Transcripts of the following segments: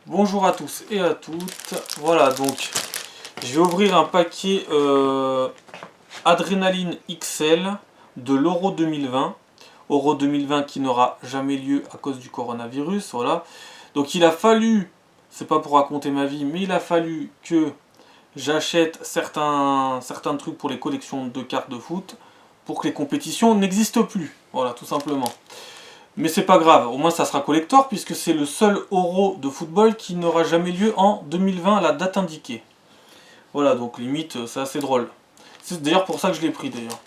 Bonjour à tous et à toutes. Voilà, donc je vais ouvrir un paquet Adrénaline XL de l'Euro 2020. Euro 2020 qui n'aura jamais lieu à cause du coronavirus. Voilà. Donc il a fallu, c'est pas pour raconter ma vie, mais il a fallu que j'achète certains trucs pour les collections de cartes de foot pour que les compétitions n'existent plus. Voilà, tout simplement. Mais c'est pas grave, au moins ça sera collector puisque c'est le seul Euro de football qui n'aura jamais lieu en 2020 à la date indiquée. Voilà, donc limite c'est assez drôle. C'est d'ailleurs pour ça que je l'ai pris d'ailleurs.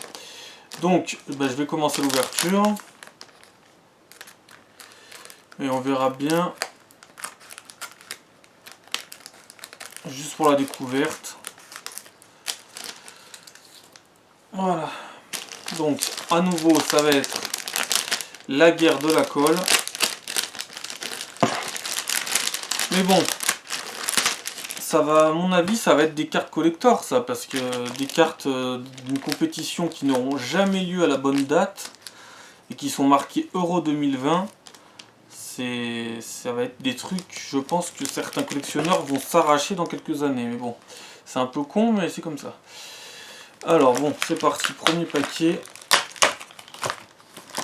Donc je vais commencer l'ouverture. Et on verra bien. Juste pour la découverte. Voilà. Donc à nouveau ça va être la guerre de la colle. Mais bon, ça va, à mon avis, ça va être des cartes collector, ça, parce que des cartes d'une compétition qui n'auront jamais lieu à la bonne date et qui sont marquées Euro 2020, ça va être des trucs, je pense que certains collectionneurs vont s'arracher dans quelques années. Mais bon, c'est un peu con, mais c'est comme ça. Alors bon, c'est parti, premier paquet.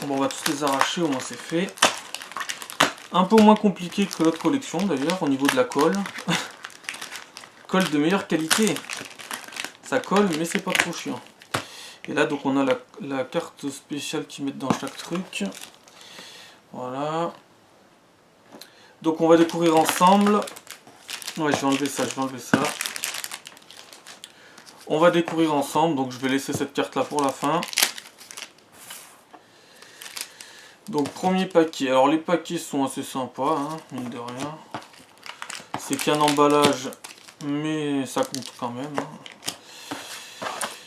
Bon, on va tous les arracher, au moins c'est fait. Un peu moins compliqué que l'autre collection d'ailleurs, au niveau de la colle. Colle de meilleure qualité. Ça colle, mais c'est pas trop chiant. Et là, donc, on a la carte spéciale qu'ils mettent dans chaque truc. Voilà. Donc, on va découvrir ensemble. Ouais, je vais enlever ça, On va découvrir ensemble, donc je vais laisser cette carte-là pour la fin. Donc, premier paquet. Alors, les paquets sont assez sympas, hein, mine de rien. C'est qu'un emballage, mais ça compte quand même. Hein.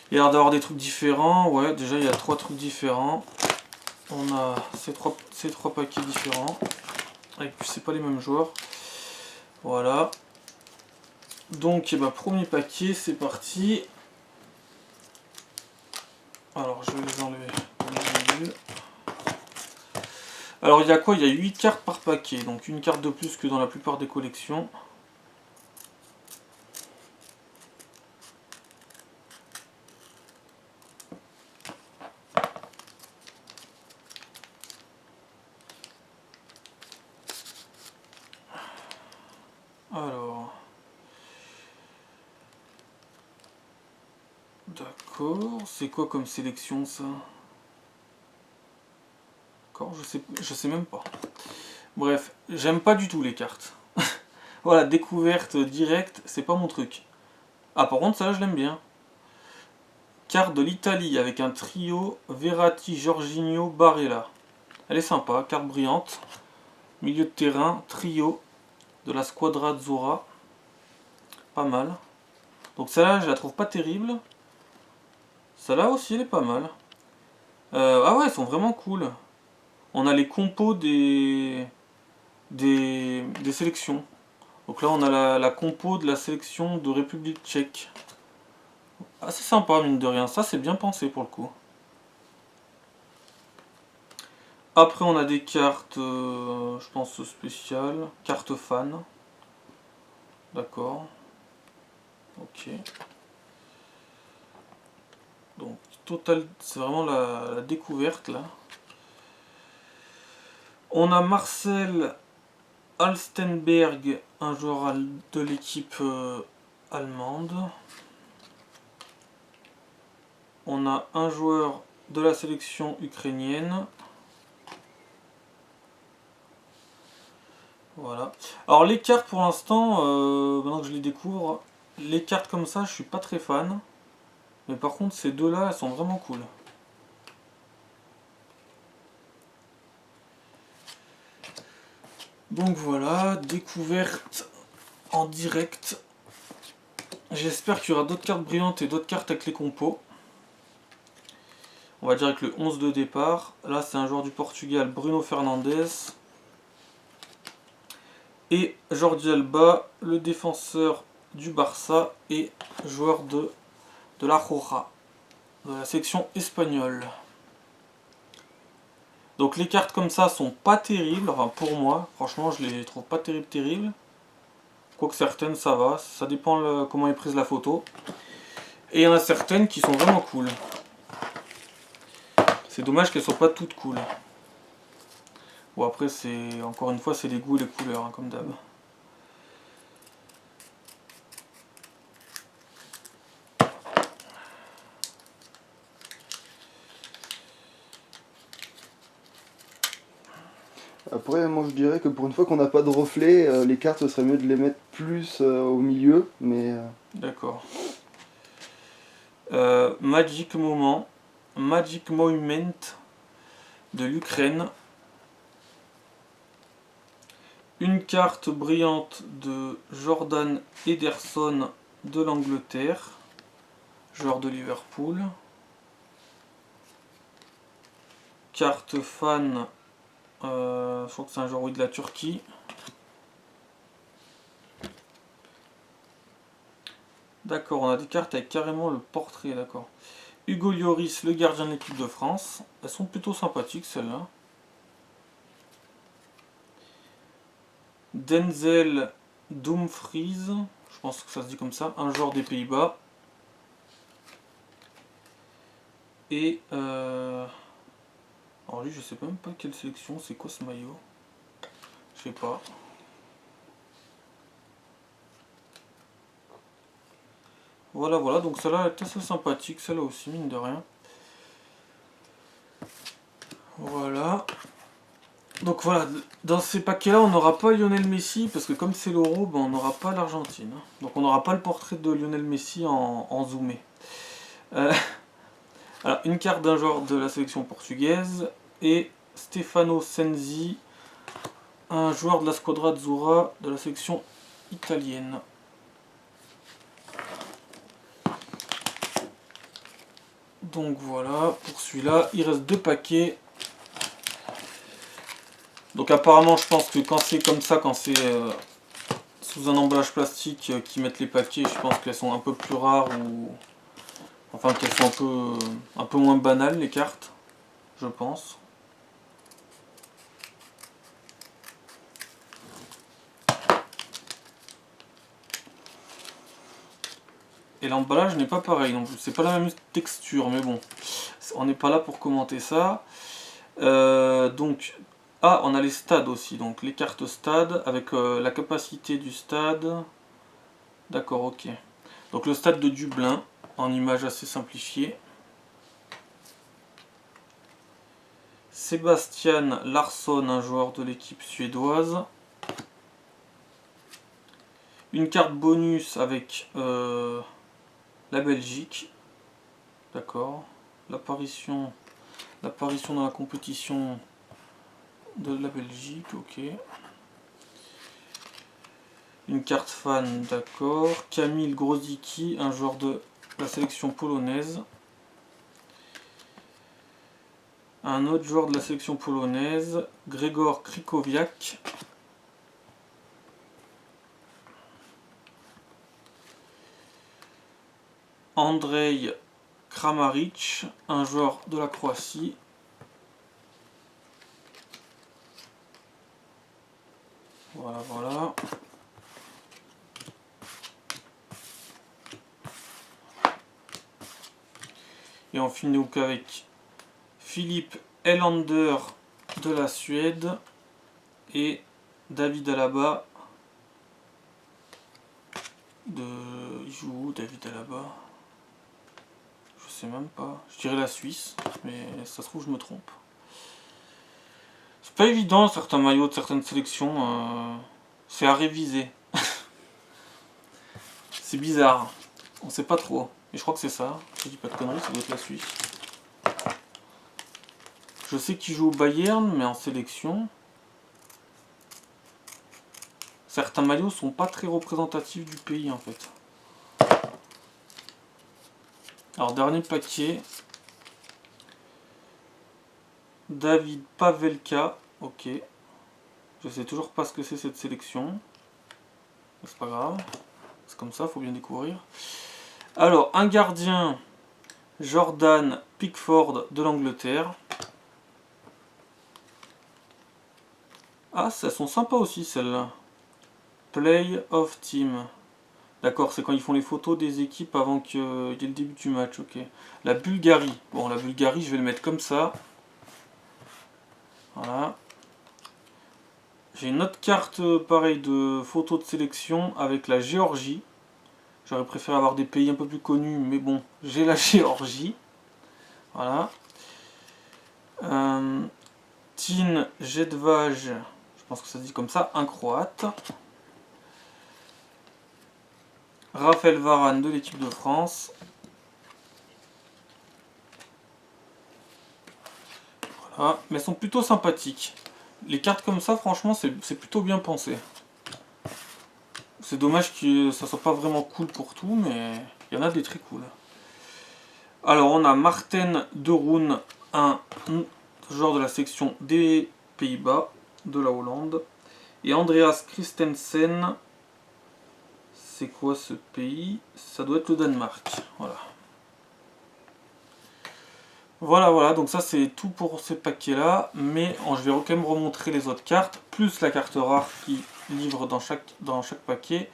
Il y a l'air d'avoir des trucs différents. Ouais, déjà, il y a 3 trucs différents. On a ces trois paquets différents. Et puis, c'est pas les mêmes joueurs. Voilà. Donc, premier paquet, c'est parti. Alors, je vais les enlever. Alors, il y a quoi? Il y a 8 cartes par paquet. Donc, une carte de plus que dans la plupart des collections. Alors. D'accord. C'est quoi comme sélection, ça? D'accord, je sais même pas. Bref, j'aime pas du tout les cartes. Voilà, découverte directe, c'est pas mon truc. Ah, par contre, ça là, je l'aime bien. Carte de l'Italie avec un trio Verratti, Jorginho, Barella. Elle est sympa, carte brillante. Milieu de terrain, trio de la Squadra Azzurra. Pas mal. Donc celle-là, je la trouve pas terrible. Celle-là aussi, elle est pas mal. Ah ouais, elles sont vraiment cool. On a les compos des sélections. Donc là, on a la compo de la sélection de République tchèque. Assez sympa, mine de rien. Ça, c'est bien pensé pour le coup. Après, on a des cartes, je pense, spéciales. Cartes fan. D'accord. Ok. Donc, total, c'est vraiment la découverte, là. On a Marcel Halstenberg, un joueur de l'équipe allemande. On a un joueur de la sélection ukrainienne. Voilà. Alors les cartes pour l'instant, maintenant que je les découvre, les cartes comme ça, je suis pas très fan. Mais par contre, ces deux-là, elles sont vraiment cool. Donc voilà, découverte en direct. J'espère qu'il y aura d'autres cartes brillantes et d'autres cartes avec les compos. On va dire avec le 11 de départ. Là, c'est un joueur du Portugal, Bruno Fernandes. Et Jordi Alba, le défenseur du Barça et joueur de la Roja, de la section espagnole. Donc les cartes comme ça sont pas terribles, enfin pour moi, franchement je les trouve pas terribles. Quoique certaines, ça va. Ça dépend comment est prise la photo. Et il y en a certaines qui sont vraiment cool. C'est dommage qu'elles soient pas toutes cool. Bon, après, c'est encore une fois, c'est les goûts et les couleurs, hein, comme d'hab. Après, moi je dirais que pour une fois qu'on n'a pas de reflet, les cartes, ce serait mieux de les mettre plus au milieu, mais... D'accord. Magic Moment. Magic Moment de l'Ukraine. Une carte brillante de Jordan Ederson de l'Angleterre. Joueur de Liverpool. Carte fan. Je crois que c'est un joueur de la Turquie. D'accord, on a des cartes avec carrément le portrait, d'accord. Hugo Lloris, le gardien de l'équipe de France. Elles sont plutôt sympathiques celles-là. Denzel Dumfries, je pense que ça se dit comme ça, un joueur des Pays-Bas. Et alors lui, je sais même pas quelle sélection, c'est quoi ce maillot? Je sais pas. Voilà, voilà, donc celle-là est assez sympathique, celle-là aussi, mine de rien. Voilà. Donc voilà, dans ces paquets-là, on n'aura pas Lionel Messi, parce que comme c'est l'Euro, ben, on n'aura pas l'Argentine. Donc on n'aura pas le portrait de Lionel Messi en zoomé. Alors, une carte d'un joueur de la sélection portugaise, et Stefano Sensi, un joueur de la Squadra Azzurra de la sélection italienne. Donc voilà, pour celui-là, il reste 2 paquets. Donc apparemment, je pense que quand c'est comme ça, quand c'est sous un emballage plastique qui mettent les paquets, je pense qu'elles sont un peu plus rares ou... Enfin, qu'elles sont un peu moins banales, les cartes, je pense. Et l'emballage n'est pas pareil, donc c'est pas la même texture, mais bon, on n'est pas là pour commenter ça. Donc, on a les stades aussi, donc les cartes stades avec la capacité du stade. D'accord, ok. Donc le stade de Dublin, en image assez simplifiée. Sébastien Larsson, un joueur de l'équipe suédoise. Une carte bonus avec la Belgique. D'accord. L'apparition dans la compétition de la Belgique, ok. Une carte fan, d'accord. Kamil Grosicki, un joueur de la sélection polonaise. Un autre joueur de la sélection polonaise, Gregor Krychowiak. Andrej Kramaric, un joueur de la Croatie. Voilà, voilà. Et on finit donc avec Philippe Helander de la Suède et David Alaba de... Il joue où David Alaba? Je sais même pas. Je dirais la Suisse, mais ça se trouve je me trompe. C'est pas évident certains maillots de certaines sélections. C'est à réviser. C'est bizarre. On sait pas trop. Mais je crois que c'est ça. Je dis pas de conneries, ça doit être la Suisse. Je sais qu'il joue au Bayern, mais en sélection. Certains maillots sont pas très représentatifs du pays en fait. Alors dernier paquet. David Pavelka. Ok. Je sais toujours pas ce que c'est cette sélection. C'est pas grave. C'est comme ça, faut bien découvrir. Alors, un gardien, Jordan Pickford de l'Angleterre. Ah, elles sont sympas aussi celles-là. Play of Team. D'accord, c'est quand ils font les photos des équipes avant qu'il y ait le début du match, ok. La Bulgarie. Bon, la Bulgarie, je vais le mettre comme ça. Voilà. J'ai une autre carte, pareil, de photos de sélection avec la Géorgie. J'aurais préféré avoir des pays un peu plus connus, mais bon, j'ai la Géorgie. Voilà. Tin Jedvaj, je pense que ça se dit comme ça, un Croate. Raphaël Varane de l'équipe de France. Voilà, mais elles sont plutôt sympathiques. Les cartes comme ça, franchement, c'est plutôt bien pensé. C'est dommage que ça soit pas vraiment cool pour tout, mais il y en a des très cool. Alors, on a Marten de Roon, un joueur de la section des Pays-Bas, de la Hollande. Et Andreas Christensen, c'est quoi ce pays? Ça doit être le Danemark. Voilà. Voilà, donc ça c'est tout pour ces paquets-là. Mais je vais quand même remontrer les autres cartes, plus la carte rare qui livre dans chaque paquet.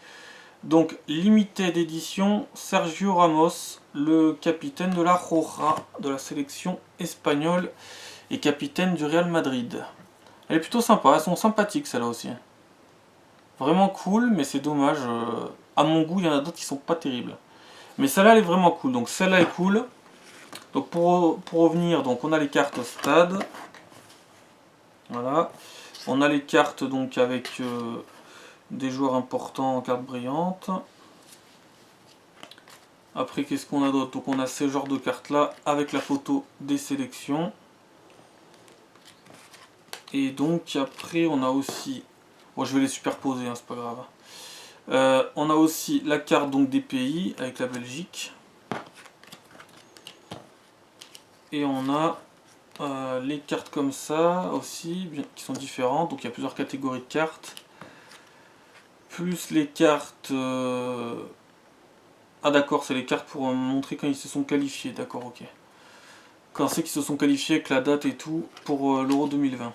Donc, limited édition, Sergio Ramos, le capitaine de la Roja, de la sélection espagnole, et capitaine du Real Madrid. Elle est plutôt sympa, elles sont sympathiques celles-là aussi. Vraiment cool, mais c'est dommage. À mon goût, il y en a d'autres qui sont pas terribles. Mais celle-là, elle est vraiment cool. Donc celle-là est cool. Donc pour revenir, donc on a les cartes stade. Voilà. On a les cartes donc avec des joueurs importants en cartes brillantes. Après, qu'est-ce qu'on a d'autre? Donc on a ce genre de cartes-là avec la photo des sélections. Et donc après, on a aussi... Bon, je vais les superposer, hein, c'est pas grave. On a aussi la carte donc, des pays avec la Belgique. Et on a les cartes comme ça aussi, qui sont différentes. Donc il y a plusieurs catégories de cartes. Plus les cartes... Ah d'accord, c'est les cartes pour montrer quand ils se sont qualifiés. D'accord, ok. Quand c'est qu'ils se sont qualifiés avec la date et tout pour l'Euro 2020.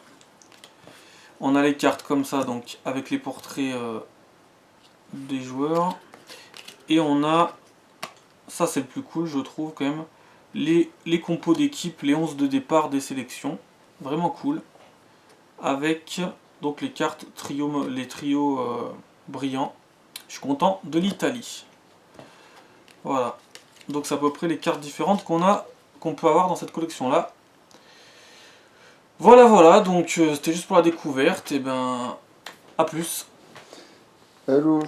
On a les cartes comme ça, donc avec les portraits des joueurs. Et on a, ça c'est le plus cool je trouve quand même, les compos d'équipe, les 11 de départ des sélections. Vraiment cool. Avec donc les cartes trio, les trios brillants. Je suis content de l'Italie. Voilà. Donc c'est à peu près les cartes différentes qu'on peut avoir dans cette collection là. Voilà, donc c'était juste pour la découverte, et ben à plus. Hello.